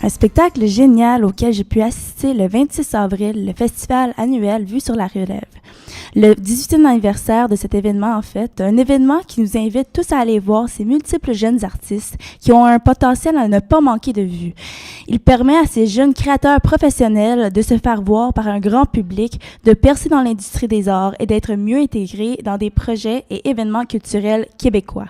Un spectacle génial auquel j'ai pu assister le 26 avril, le festival annuel Vue sur la Relève. Le 18e anniversaire de cet événement, en fait, un événement qui nous invite tous à aller voir ces multiples jeunes artistes qui ont un potentiel à ne pas manquer de vue. Il permet à ces jeunes créateurs professionnels de se faire voir par un grand public, de percer dans l'industrie des arts et d'être mieux intégrés dans des projets et événements culturels québécois.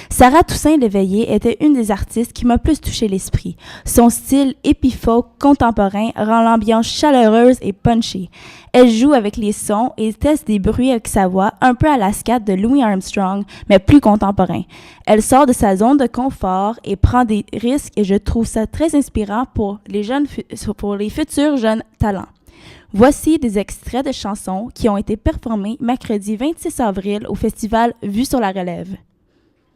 Sarah Toussaint-Léveillé était une des artistes qui m'a plus touché l'esprit. Son style hippie-folk contemporain rend l'ambiance chaleureuse et punchée. Elle joue avec les sons et teste des bruits avec sa voix, un peu à la scat de Louis Armstrong, mais plus contemporain. Elle sort de sa zone de confort et prend des risques et je trouve ça très inspirant pour les futurs jeunes talents. Voici des extraits de chansons qui ont été performés mercredi 26 avril au festival Vue sur la Relève.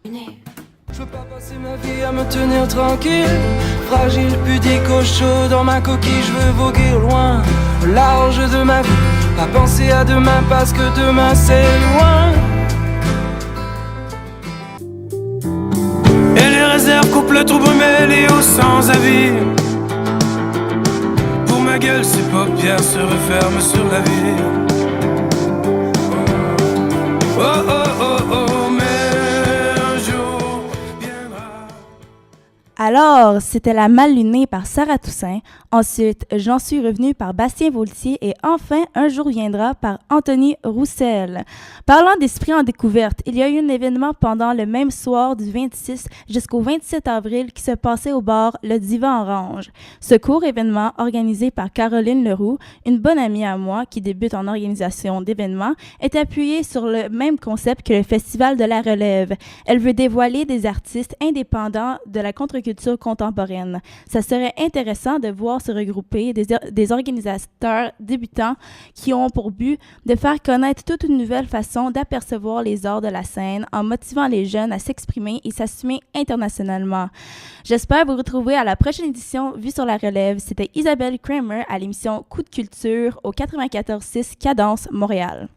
Je veux pas passer ma vie à me tenir tranquille, fragile, pudique, au chaud dans ma coquille. Je veux voguer au loin, au large de ma vie, pas penser à demain parce que demain c'est loin. Et les réserves coupent le trou brumé, les hauts sans avis. Pour ma gueule, ces paupières se referment sur la vie. Oh oh oh oh. Alors, c'était La Mal-Lunée par Sarah Toussaint. Ensuite, J'en suis revenu par Bastien Vaultier. Et enfin, Un jour viendra par Anthony Roussel. Parlant d'esprit en découverte, il y a eu un événement pendant le même soir du 26 jusqu'au 27 avril qui se passait au bar Le Divan Orange. Ce court événement, organisé par Caroline Leroux, une bonne amie à moi qui débute en organisation d'événements, est appuyé sur le même concept que le Festival de la Relève. Elle veut dévoiler des artistes indépendants de la contre-culture contemporaine. Ça serait intéressant de voir se regrouper des organisateurs débutants qui ont pour but de faire connaître toute une nouvelle façon d'apercevoir les arts de la scène en motivant les jeunes à s'exprimer et s'assumer internationalement. J'espère vous retrouver à la prochaine édition Vue sur la Relève. C'était Isabelle Kramer à l'émission Coup de culture au 94.6 Cadence Montréal.